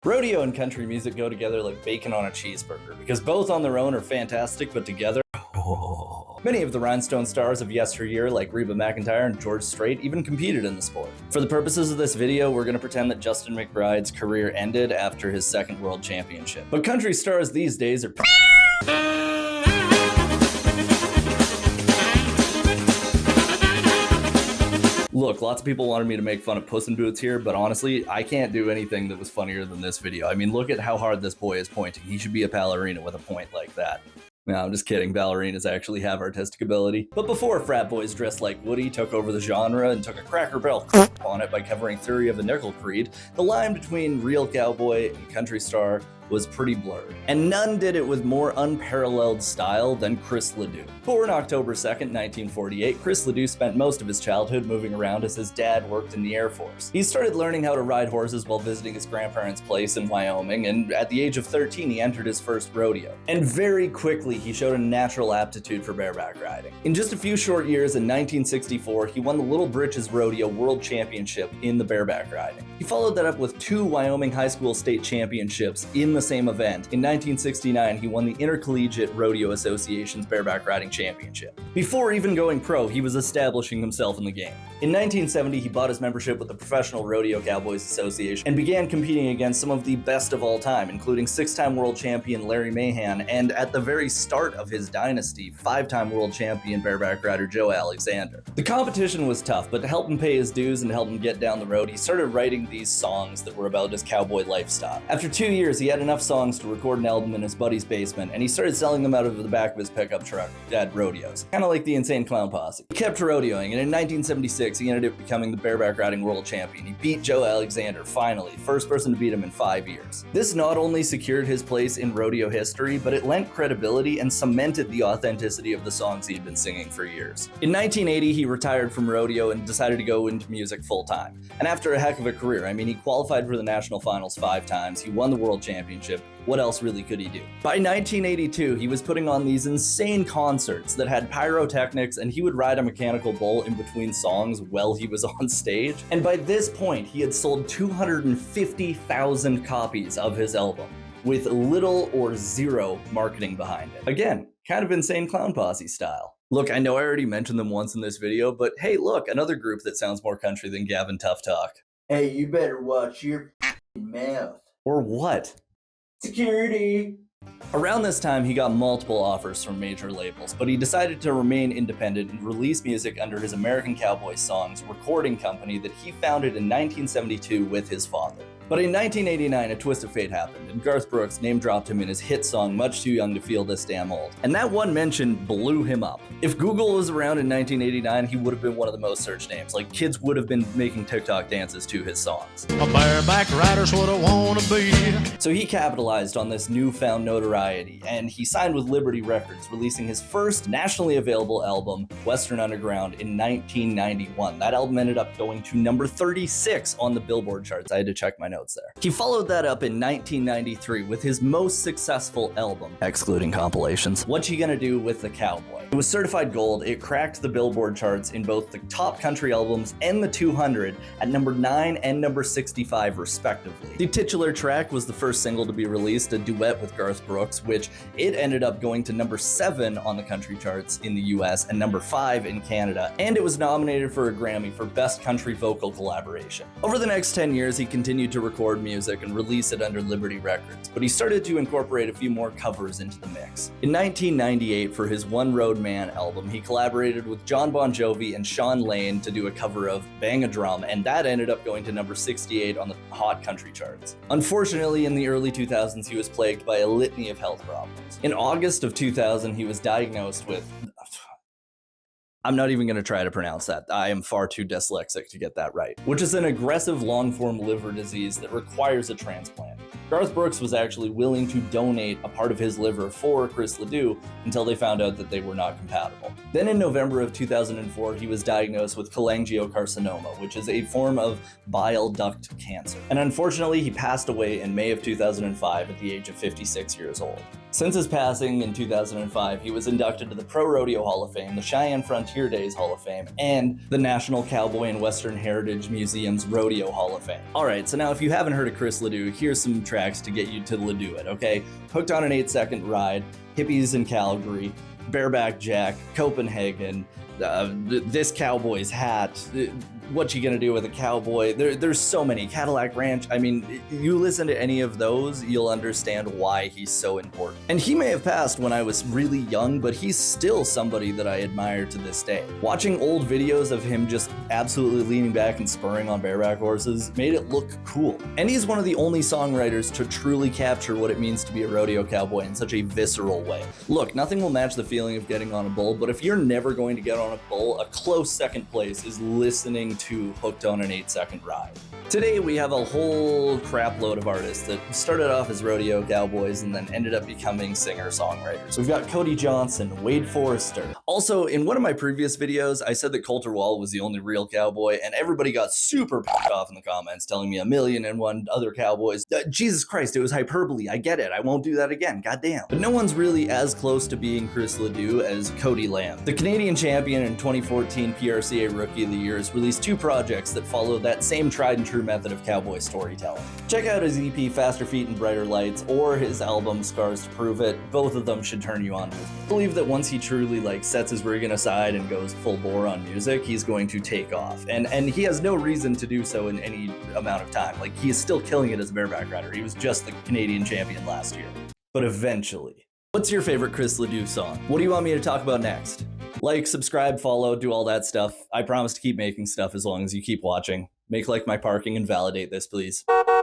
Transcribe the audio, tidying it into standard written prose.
Rodeo and country music go together like bacon on a cheeseburger, because both on their own are fantastic, but together, Many of the rhinestone stars of yesteryear, like Reba McEntire and George Strait, even competed in the sport. For the purposes of this video, we're going to pretend that Justin McBride's career ended after his second world championship. But country stars these days are Look, lots of people wanted me to make fun of Puss in Boots here, but honestly, I can't do anything that was funnier than this video. I mean, look at how hard this boy is pointing. He should be a ballerina with a point like that. No, I'm just kidding. Ballerinas actually have artistic ability. But before frat boys dressed like Woody took over the genre and took a Cracker Barrel on it by covering Theory of a Nickel Creed, the line between real cowboy and country star was pretty blurred. And none did it with more unparalleled style than Chris Ledoux. Born October 2nd, 1948, Chris Ledoux spent most of his childhood moving around as his dad worked in the Air Force. He started learning how to ride horses while visiting his grandparents' place in Wyoming, and at the age of 13, he entered his first rodeo. And very quickly, he showed a natural aptitude for bareback riding. In just a few short years, in 1964, he won the Little Britches Rodeo World Championship in the bareback riding. He followed that up with 2 Wyoming high school state championships in the same event. In 1969, he won the Intercollegiate Rodeo Association's bareback riding championship. Before even going pro, he was establishing himself in the game. In 1970, he bought his membership with the Professional Rodeo Cowboys Association and began competing against some of the best of all time, including 6-time world champion Larry Mahan, and at the very start of his dynasty, 5-time world champion bareback rider Joe Alexander. The competition was tough, but to help him pay his dues and help him get down the road, he started writing these songs that were about his cowboy lifestyle. After 2 years, he had enough songs to record an album in his buddy's basement, and he started selling them out of the back of his pickup truck at rodeos. Kind of like the Insane Clown Posse. He kept rodeoing, and in 1976, he ended up becoming the bareback riding world champion. He beat Joe Alexander, finally, first person to beat him in 5 years. This not only secured his place in rodeo history, but it lent credibility and cemented the authenticity of the songs he had been singing for years. In 1980, he retired from rodeo and decided to go into music full-time. And after a heck of a career, I mean, he qualified for the national finals 5 times, he won the world championship. What else really could he do? By 1982, he was putting on these insane concerts that had pyrotechnics, and he would ride a mechanical bull in between songs while he was on stage. And by this point, he had sold 250,000 copies of his album, with little or zero marketing behind it. Again, kind of Insane Clown Posse style. Look, I know I already mentioned them once in this video, but hey, look, another group that sounds more country than Gavin Tough Talk. Hey, you better watch your mouth. Or what? Security! Around this time, he got multiple offers from major labels, but he decided to remain independent and release music under his American Cowboy Songs recording company that he founded in 1972 with his father. But in 1989, a twist of fate happened, and Garth Brooks name-dropped him in his hit song, Much Too Young to Feel This Damn Old. And that one mention blew him up. If Google was around in 1989, he would have been one of the most searched names. Like, kids would have been making TikTok dances to his songs. A bareback rider's what I wanna be. So he capitalized on this newfound notoriety, and he signed with Liberty Records, releasing his first nationally available album, Western Underground, in 1991. That album ended up going to number 36 on the Billboard charts. I had to check my notes there. He followed that up in 1993 with his most successful album, excluding compilations, What You Gonna Do with the Cowboy. It was certified gold. It cracked the Billboard charts in both the top country albums and the 200 at number 9 and number 65 respectively. The titular track was the first single to be released, a duet with Garth Brooks, which it ended up going to number 7 on the country charts in the US and number 5 in Canada, and it was nominated for a Grammy for Best Country Vocal Collaboration. Over the next 10 years, he continued to record music and release it under Liberty Records, but he started to incorporate a few more covers into the mix. In 1998, for his One Road Man album, he collaborated with John Bon Jovi and Sean Lane to do a cover of Bang a Drum, and that ended up going to number 68 on the Hot Country charts. Unfortunately, in the early 2000s, he was plagued by a litany of health problems. In August of 2000, he was diagnosed with... I'm not even going to try to pronounce that. I am far too dyslexic to get that right. Which is an aggressive long-form liver disease that requires a transplant. Garth Brooks was actually willing to donate a part of his liver for Chris Ledoux until they found out that they were not compatible. Then in November of 2004, he was diagnosed with cholangiocarcinoma, which is a form of bile duct cancer. And unfortunately, he passed away in May of 2005 at the age of 56 years old. Since his passing in 2005, he was inducted to the Pro Rodeo Hall of Fame, the Cheyenne Frontier Days Hall of Fame, and the National Cowboy and Western Heritage Museum's Rodeo Hall of Fame. Alright, so now if you haven't heard of Chris Ledoux, here's some tracks to get you to Ledoux it, okay? Hooked on an 8-Second Ride, Hippies in Calgary, Bareback Jack, Copenhagen, This Cowboy's Hat, What You Gonna Do with a Cowboy? There's so many. Cadillac Ranch. I mean, you listen to any of those, you'll understand why he's so important. And he may have passed when I was really young, but he's still somebody that I admire to this day. Watching old videos of him just absolutely leaning back and spurring on bareback horses made it look cool. And he's one of the only songwriters to truly capture what it means to be a rodeo cowboy in such a visceral way. Look, nothing will match the feeling of getting on a bull, but if you're never going to get on a bull, a close second place is listening to Hooked on an 8-Second Ride. Today we have a whole crap load of artists that started off as rodeo cowboys and then ended up becoming singer-songwriters. We've got Kody Johnson, Wade Forrester. Also, in one of my previous videos, I said that Coulter Wall was the only real cowboy, and everybody got super pissed off in the comments telling me 1,000,001 other cowboys. Jesus Christ, it was hyperbole. I get it. I won't do that again. Goddamn. But no one's really as close to being Chris Ledoux as Kody Lamb. The Canadian champion and 2014 PRCA Rookie of the Year has released 2 projects that follow that same tried and true method of cowboy storytelling. Check out his EP Faster Feet and Brighter Lights or his album Scars to Prove It. Both of them should turn you on. I believe that once he truly sets his rig aside and goes full bore on music, he's going to take off. And he has no reason to do so in any amount of time. He is still killing it as a bareback rider. He was just the Canadian champion last year. But eventually. What's your favorite Chris Ledoux song? What do you want me to talk about next? Like, subscribe, follow, do all that stuff. I promise to keep making stuff as long as you keep watching. Make like my parking and validate this, please.